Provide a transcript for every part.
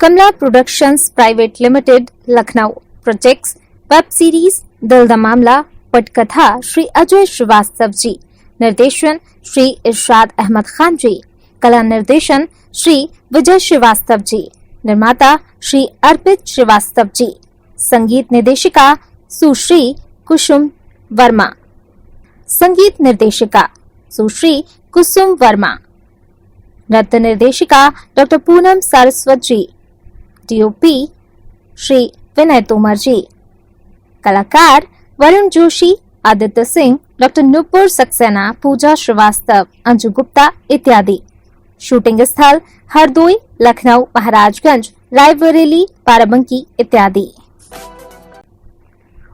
कमला productions private limited Lucknow projects web series Dil Da मामला पटकथा श्री अजय श्रीवास्तव जी, निर्देशन श्री इरशाद अहमद खान जी, कला निर्देशन श्री विजय श्रीवास्तव जी, निर्माता श्री अर्पित श्रीवास्तव जी, संगीत निर्देशिका सुश्री कुसुम वर्मा, संगीत निर्देशिका सुश्री कुसुम वर्मा, नृत्य निर्देशिका डॉक्टर पूनम सारस्वत जी, डीओपी श्री विनय तोमर जी, कलाकार वरुण जोशी, आदित्य सिंह, डॉक्टर नुपुर सक्सेना, पूजा श्रीवास्तव, अंजू गुप्ता इत्यादि। शूटिंग स्थल हरदोई, लखनऊ, महाराजगंज, रायबरेली, बाराबंकी इत्यादि।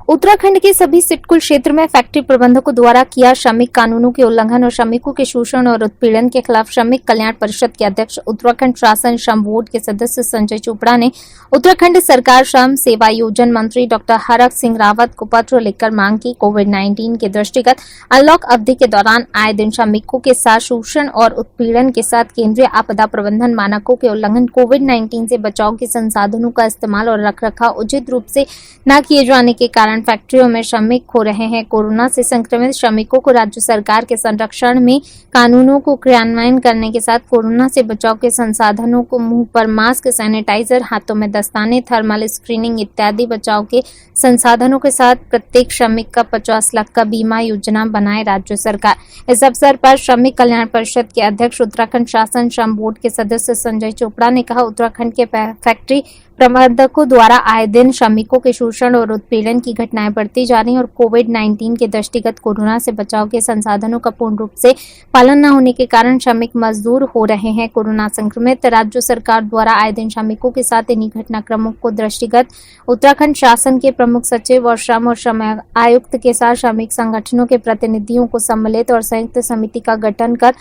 उत्तराखंड के सभी सिडकुल क्षेत्र में फैक्ट्री प्रबंधकों द्वारा किया श्रमिक कानूनों के उल्लंघन और श्रमिकों के शोषण और उत्पीड़न के खिलाफ श्रमिक कल्याण परिषद के अध्यक्ष उत्तराखंड शासन श्रम बोर्ड के सदस्य संजय चोपड़ा ने उत्तराखंड सरकार श्रम सेवा योजन मंत्री डॉक्टर हरक सिंह रावत को पत्र लिखकर मांग की कोविड-19 के दृष्टिगत अनलॉक अवधि के दौरान आए दिन श्रमिकों के साथ शोषण और उत्पीड़न के साथ केंद्रीय आपदा प्रबंधन मानकों के उल्लंघन, कोविड-19 से बचाव के संसाधनों का इस्तेमाल और रखरखाव उचित रूप से न किए जाने के कारण फैक्ट्रियों में श्रमिक खो रहे हैं। कोरोना से संक्रमित श्रमिकों को राज्य सरकार के संरक्षण में कानूनों को क्रियान्वयन करने के साथ कोरोना से बचाव के संसाधनों को मुंह पर मास्क, सैनिटाइजर, हाथों में दस्ताने, थर्मल स्क्रीनिंग इत्यादि बचाव के संसाधनों के साथ प्रत्येक श्रमिक का 50 लाख का बीमा योजना बनाए राज्य सरकार। इस अवसर पर श्रमिक कल्याण परिषद के अध्यक्ष उत्तराखंड शासन श्रम बोर्ड के सदस्य संजय चोपड़ा ने कहा, उत्तराखंड के फैक्ट्री प्रबंधकों द्वारा आए दिन श्रमिकों के शोषण और उत्पीड़न की घटनाएं बढ़ती जा रही और कोविड-19 के दृष्टिगत कोरोना से बचाव के संसाधनों का पूर्ण रूप से पालन न होने के कारण श्रमिक मजदूर हो रहे हैं। कोरोना संक्रमित राज्य सरकार द्वारा आए दिन श्रमिकों के साथ इन्हीं घटनाक्रमों को दृष्टिगत उत्तराखंड शासन के प्रमुख सचिव और श्रम आयुक्त के साथ श्रमिक संगठनों के प्रतिनिधियों को सम्मिलित और संयुक्त समिति का गठन कर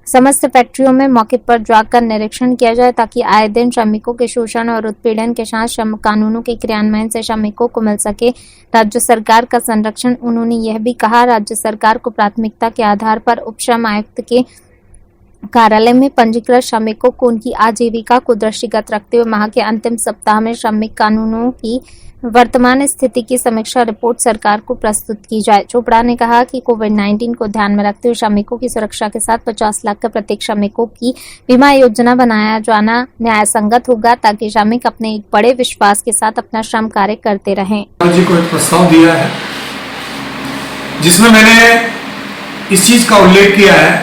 समस्त फैक्ट्रियों में मौके पर जाकर निरीक्षण किया जाए ताकि आए दिन श्रमिकों के शोषण और उत्पीड़न के साथ श्रम कानूनों के क्रियान्वयन से श्रमिकों को मिल सके राज्य सरकार का संरक्षण। उन्होंने यह भी कहा, राज्य सरकार को प्राथमिकता के आधार पर उप श्रम आयुक्त के कार्यालय में पंजीकृत श्रमिकों को उनकी आजीविका को दृष्टिगत रखते हुए माह के अंतिम सप्ताह में श्रमिक कानूनों की वर्तमान स्थिति की समीक्षा रिपोर्ट सरकार को प्रस्तुत की जाए। चोपड़ा ने कहा कि कोविड-19 को ध्यान में रखते हुए श्रमिकों की सुरक्षा के साथ 50 लाख का प्रत्येक श्रमिकों की बीमा योजना बनाया जाना न्याय संगत होगा ताकि श्रमिक अपने एक बड़े विश्वास के साथ अपना श्रम कार्य करते रहें। जी को एक प्रस्ताव दिया है जिसमें मैंने इस चीज का उल्लेख किया है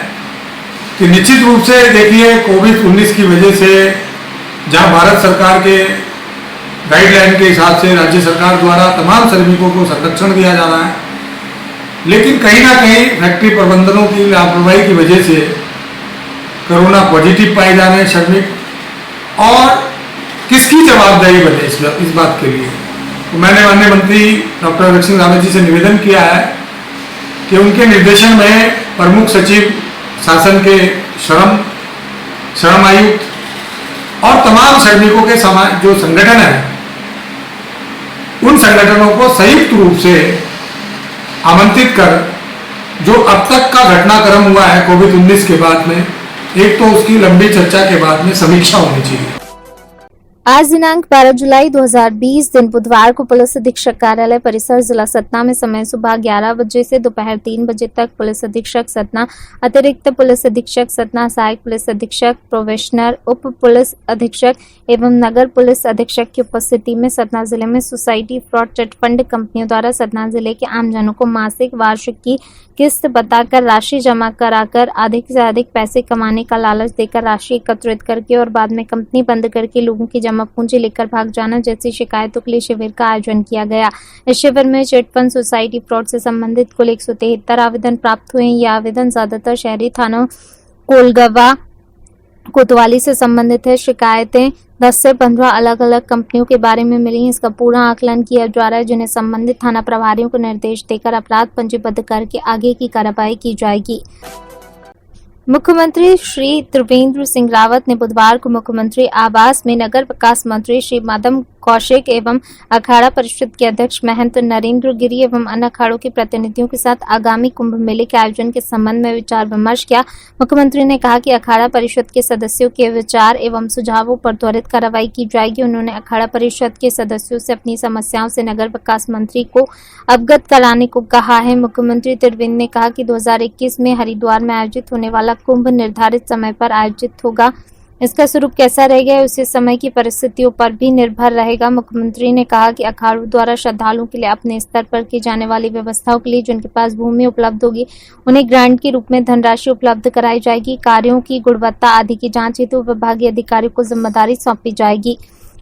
कि निश्चित रूप से देखिए कोविड-19 की वजह से जहां भारत सरकार के गाइडलाइन के हिसाब से राज्य सरकार द्वारा तमाम श्रमिकों को संरक्षण दिया जा रहा है, लेकिन कहीं ना कहीं फैक्ट्री प्रबंधनों की लापरवाही की वजह से कोरोना पॉजिटिव पाए जा रहे हैं श्रमिक। और किसकी जवाबदेही बने इस बात के लिए? तो मैंने माननीय मंत्री डॉक्टर हरक सिंह रावत जी से निवेदन किया है कि उनके निर्देशन में प्रमुख सचिव शासन के श्रम आयुक्त और तमाम श्रमिकों के जो संगठन है उन संगठनों को संयुक्त रूप से आमंत्रित कर जो अब तक का घटनाक्रम हुआ है कोविड-19 के बाद में, एक तो उसकी लंबी चर्चा के बाद में समीक्षा होनी चाहिए। आज दिनांक 12 जुलाई 2020 दिन बुधवार को पुलिस अधीक्षक कार्यालय परिसर जिला सतना में समय सुबह 11 बजे से दोपहर 3 बजे तक पुलिस अधीक्षक सतना, अतिरिक्त पुलिस अधीक्षक सतना, सहायक पुलिस अधीक्षक, प्रोबेशनर, उप पुलिस अधीक्षक एवं नगर पुलिस अधीक्षक की उपस्थिति में सतना जिले में सोसाइटी फ्रॉड चिटफंड कंपनियों द्वारा सतना जिले के आमजनों को मासिक वार्षिक की किस्त बताकर राशि जमा कराकर अधिक से अधिक पैसे कमाने का लालच देकर राशि एकत्रित करके और बाद में कंपनी बंद करके लोगों की जमा पूंजी लेकर भाग जाना जैसी शिकायतों के लिए शिविर का आयोजन किया गया। इस शिविर में चिटफंड सोसाइटी फ्रॉड से संबंधित कुल 173 आवेदन प्राप्त हुए। ये आवेदन ज्यादातर शहरी थानों कोलगवा, कोतवाली से संबंधित है। शिकायतें 10 से 15 अलग अलग कंपनियों के बारे में मिली। इसका पूरा आकलन किया जा रहा है जिन्हें संबंधित थाना प्रभारियों को निर्देश देकर अपराध पंजीबद्ध करके आगे की कार्रवाई की जाएगी। मुख्यमंत्री श्री त्रिवेंद्र सिंह रावत ने बुधवार को मुख्यमंत्री आवास में नगर विकास मंत्री श्री मदन कौशिक एवं अखाड़ा परिषद के अध्यक्ष महंत नरेंद्र गिरी एवं अन्य अखाड़ों के प्रतिनिधियों के साथ आगामी कुंभ मेले के आयोजन के संबंध में विचार विमर्श किया। मुख्यमंत्री ने कहा कि अखाड़ा परिषद के सदस्यों के विचार एवं सुझावों पर त्वरित कार्रवाई की जाएगी। उन्होंने अखाड़ा परिषद के सदस्यों से अपनी समस्याओं से नगर विकास मंत्री को अवगत कराने को कहा है। मुख्यमंत्री त्रिवेंद्र ने कहा कि 2021 में हरिद्वार में आयोजित होने वाला कुंभ निर्धारित समय पर आयोजित होगा। इसका स्वरूप कैसा रहेगा उसे समय की परिस्थितियों पर भी निर्भर रहेगा। मुख्यमंत्री ने कहा कि अखाड़ों द्वारा श्रद्धालुओं के लिए अपने स्तर पर की जाने वाली व्यवस्थाओं के लिए जिनके पास भूमि उपलब्ध होगी उन्हें ग्रांट के रूप में धनराशि उपलब्ध कराई जाएगी। कार्यों की गुणवत्ता आदि की जांच हेतु विभागीय अधिकारियों को जिम्मेदारी सौंपी जाएगी।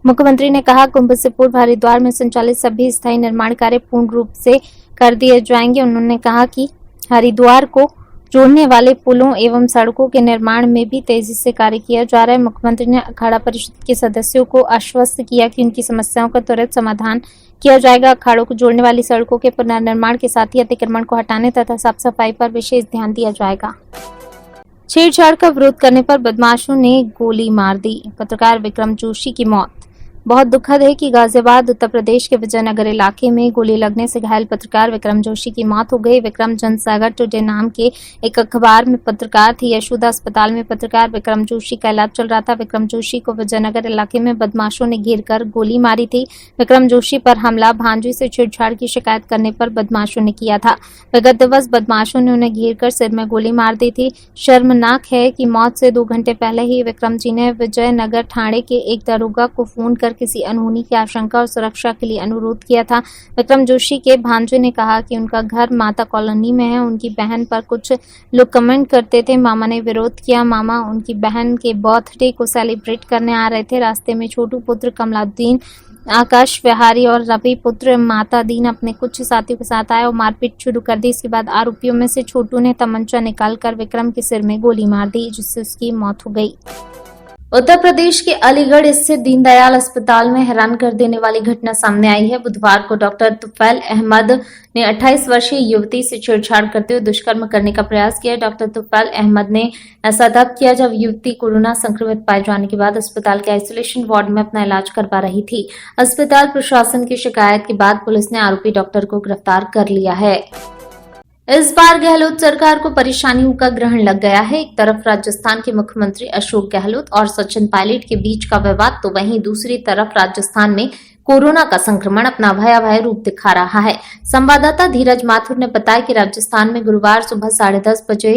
मुख्यमंत्री ने कहा कुंभ से पूर्व हरिद्वार में संचालित सभी स्थायी निर्माण कार्य पूर्ण रूप से कर दिए जाएंगे। उन्होंने कहा कि हरिद्वार को जोड़ने वाले पुलों एवं सड़कों के निर्माण में भी तेजी से कार्य किया जा रहा है। मुख्यमंत्री ने अखाड़ा परिषद के सदस्यों को आश्वस्त किया कि उनकी समस्याओं का त्वरित समाधान किया जाएगा। अखाड़ों को जोड़ने वाली सड़कों के पुनर्निर्माण के साथ ही अतिक्रमण को हटाने तथा साफ सफाई पर विशेष ध्यान दिया जाएगा। छेड़छाड़ का विरोध करने पर बदमाशों ने गोली मार दी, पत्रकार विक्रम जोशी की मौत। बहुत दुखद है कि गाजियाबाद उत्तर प्रदेश के विजयनगर इलाके में गोली लगने से घायल पत्रकार विक्रम जोशी की मौत हो गई। विक्रम जनसागर टुडे नाम के एक अखबार में पत्रकार थे। यशोदा अस्पताल में पत्रकार विक्रम जोशी का इलाज चल रहा था। विक्रम जोशी को विजयनगर इलाके में बदमाशों ने घेरकर गोली मारी थी। विक्रम जोशी पर हमला भांजी से छेड़छाड़ की शिकायत करने पर बदमाशों ने किया था। विगत दिवस बदमाशों ने उन्हें घेरकर सिर में गोली मार दी थी। शर्मनाक है कि मौत से 2 घंटे पहले ही विक्रम जी ने विजयनगर थाने के एक दरोगा को फोन कर किसी अनहोनी की आशंका और सुरक्षा के लिए अनुरोध किया था। विक्रम जोशी के भांजे ने कहा कि उनका घर माता कॉलोनी में है। उनकी बहन पर कुछ लोग कमेंट करते थे। मामा ने विरोध किया। मामा उनकी बहन के बर्थडे को सेलिब्रेट करने आ रहे थे। रास्ते में छोटू पुत्र कमलाउद्दीन, आकाश विहारी और रवि पुत्र माता दीन अपने कुछ साथियों के साथ आए और मारपीट शुरू कर दी। इसके बाद आरोपियों में से छोटू ने तमंचा निकालकर विक्रम के सिर में गोली मार दी, जिससे उसकी मौत हो गई। उत्तर प्रदेश के अलीगढ़ स्थित दीनदयाल अस्पताल में हैरान कर देने वाली घटना सामने आई है। बुधवार को डॉक्टर तुफैल अहमद ने 28 वर्षीय युवती से छेड़छाड़ करते हुए दुष्कर्म करने का प्रयास किया। डॉक्टर तुफैल अहमद ने ऐसा तब किया जब युवती कोरोना संक्रमित पाए जाने के बाद अस्पताल के आइसोलेशन वार्ड में अपना इलाज करवा रही थी। अस्पताल प्रशासन की शिकायत के बाद पुलिस ने आरोपी डॉक्टर को गिरफ्तार कर लिया है। इस बार गहलोत सरकार को परेशानियों का ग्रहण लग गया है। एक तरफ राजस्थान के मुख्यमंत्री अशोक गहलोत और सचिन पायलट के बीच का विवाद, तो वहीं दूसरी तरफ राजस्थान में कोरोना का संक्रमण अपना भयावह रूप दिखा रहा है। संवाददाता धीरज माथुर ने बताया कि राजस्थान में गुरुवार सुबह 10:30 बजे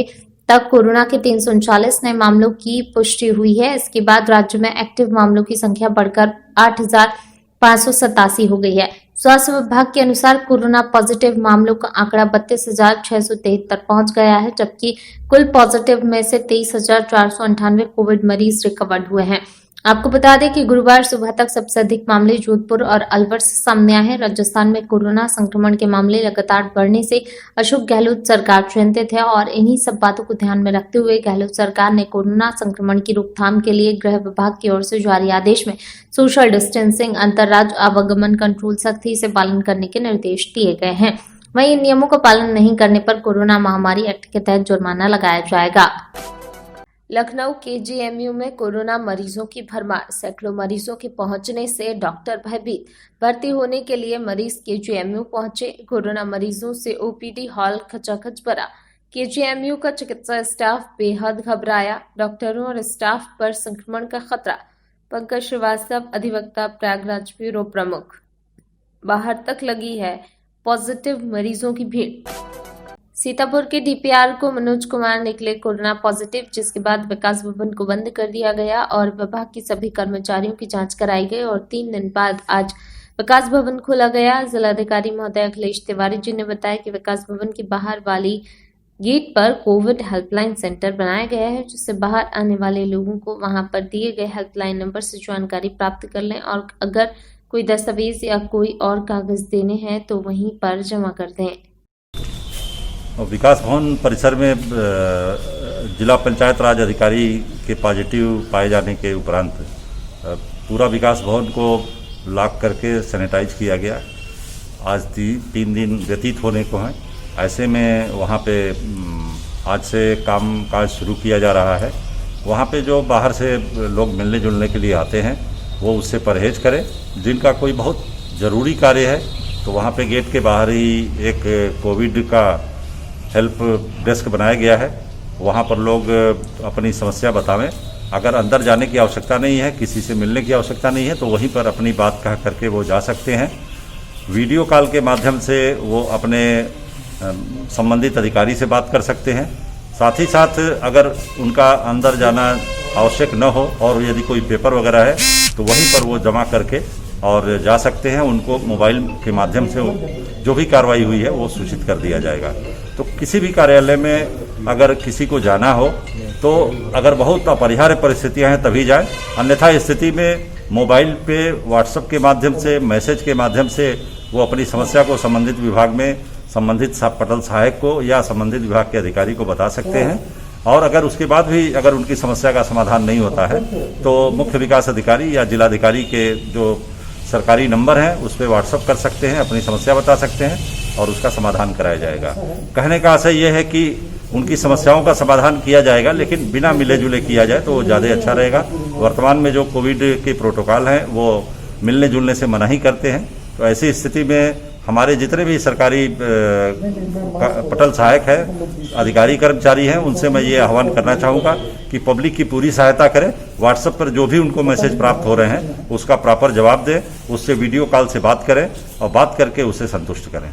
तक कोरोना के 339 नए मामलों की पुष्टि हुई है। इसके बाद राज्य में एक्टिव मामलों की संख्या बढ़कर 8,587 हो गई है। स्वास्थ्य विभाग के अनुसार कोरोना पॉजिटिव मामलों का आंकड़ा 32,673 पहुंच गया है, जबकि कुल पॉजिटिव में से 23,498 कोविड मरीज रिकवर्ड हुए हैं। आपको बता दें कि गुरुवार सुबह तक सबसे अधिक मामले जोधपुर और अलवर से सामने आए हैं। राजस्थान में कोरोना संक्रमण के मामले लगातार बढ़ने से अशोक गहलोत सरकार चिंतित है और इन्हीं सब बातों को ध्यान में रखते हुए गहलोत सरकार ने कोरोना संक्रमण की रोकथाम के लिए गृह विभाग की ओर से जारी आदेश में सोशल डिस्टेंसिंग, अंतर्राज्य आवागमन कंट्रोल सख्ती से पालन करने के निर्देश दिए गए हैं। वहीं इन नियमों का पालन नहीं करने पर कोरोना महामारी एक्ट के तहत जुर्माना लगाया जाएगा। लखनऊ केजीएमयू में कोरोना मरीजों की भरमार, सैकड़ों मरीजों के पहुंचने से डॉक्टर भयभीत। भर्ती होने के लिए मरीज केजीएमयू पहुंचे। कोरोना मरीजों से ओपीडी हॉल खचाखच भरा। केजीएमयू का चिकित्सा स्टाफ बेहद घबराया। डॉक्टरों और स्टाफ पर संक्रमण का खतरा। पंकज श्रीवास्तव, अधिवक्ता, प्रयागराज ब्यूरो प्रमुख। बाहर तक लगी है पॉजिटिव मरीजों की भीड़। सीतापुर के डीपीआर को मनोज कुमार निकले कोरोना पॉजिटिव, जिसके बाद विकास भवन को बंद कर दिया गया और विभाग के सभी कर्मचारियों की जांच कराई गई और 3 दिन बाद आज विकास भवन खोला गया। जिलाधिकारी महोदय अखिलेश तिवारी जी ने बताया कि विकास भवन के बाहर वाली गेट पर कोविड हेल्पलाइन सेंटर बनाया गया है, जिससे बाहर आने वाले लोगों को वहां पर दिए गए हेल्पलाइन नंबर से जानकारी प्राप्त कर लें और अगर कोई दस्तावेज या कोई और कागज देने हैं तो वहीं पर जमा कर दें। विकास भवन परिसर में जिला पंचायत राज अधिकारी के पॉजिटिव पाए जाने के उपरांत पूरा विकास भवन को लॉक करके सैनिटाइज किया गया। आज 3 दिन व्यतीत होने को हैं। ऐसे में वहाँ पे आज से काम काज शुरू किया जा रहा है। वहाँ पे जो बाहर से लोग मिलने जुलने के लिए आते हैं वो उससे परहेज करें। जिनका कोई बहुत ज़रूरी कार्य है तो वहाँ पे गेट के बाहर ही एक कोविड का हेल्प डेस्क बनाया गया है, वहाँ पर लोग अपनी समस्या बतावें। अगर अंदर जाने की आवश्यकता नहीं है, किसी से मिलने की आवश्यकता नहीं है, तो वहीं पर अपनी बात कह करके वो जा सकते हैं। वीडियो कॉल के माध्यम से वो अपने संबंधित अधिकारी से बात कर सकते हैं। साथ ही साथ अगर उनका अंदर जाना आवश्यक न हो और यदि कोई पेपर वगैरह है तो वहीं पर वो जमा करके और जा सकते हैं। उनको मोबाइल के माध्यम से जो भी कार्रवाई हुई है वो सूचित कर दिया जाएगा। तो किसी भी कार्यालय में अगर किसी को जाना हो तो अगर बहुत अपरिहार्य परिस्थितियां हैं तभी जाए, अन्यथा स्थिति में मोबाइल पे व्हाट्सएप के माध्यम से, मैसेज के माध्यम से वो अपनी समस्या को संबंधित विभाग में संबंधित पटल सहायक को या संबंधित विभाग के अधिकारी को बता सकते हैं। और अगर उसके बाद भी अगर उनकी समस्या का समाधान नहीं होता है तो मुख्य विकास अधिकारी या जिलाधिकारी के जो सरकारी नंबर हैं उस पर व्हाट्सएप कर सकते हैं, अपनी समस्या बता सकते हैं और उसका समाधान कराया जाएगा। कहने का आशय यह है कि उनकी समस्याओं का समाधान किया जाएगा, लेकिन बिना मिले जुले किया जाए तो वो ज़्यादा अच्छा रहेगा। वर्तमान में जो कोविड के प्रोटोकॉल हैं वो मिलने जुलने से मना ही करते हैं। तो ऐसी स्थिति में हमारे जितने भी सरकारी पटल सहायक हैं, अधिकारी कर्मचारी हैं, उनसे मैं ये आह्वान करना चाहूँगा कि पब्लिक की पूरी सहायता करें। व्हाट्सएप पर जो भी उनको मैसेज प्राप्त हो रहे हैं उसका प्रॉपर जवाब दें, उससे वीडियो कॉल से बात करें और बात करके उसे संतुष्ट करें।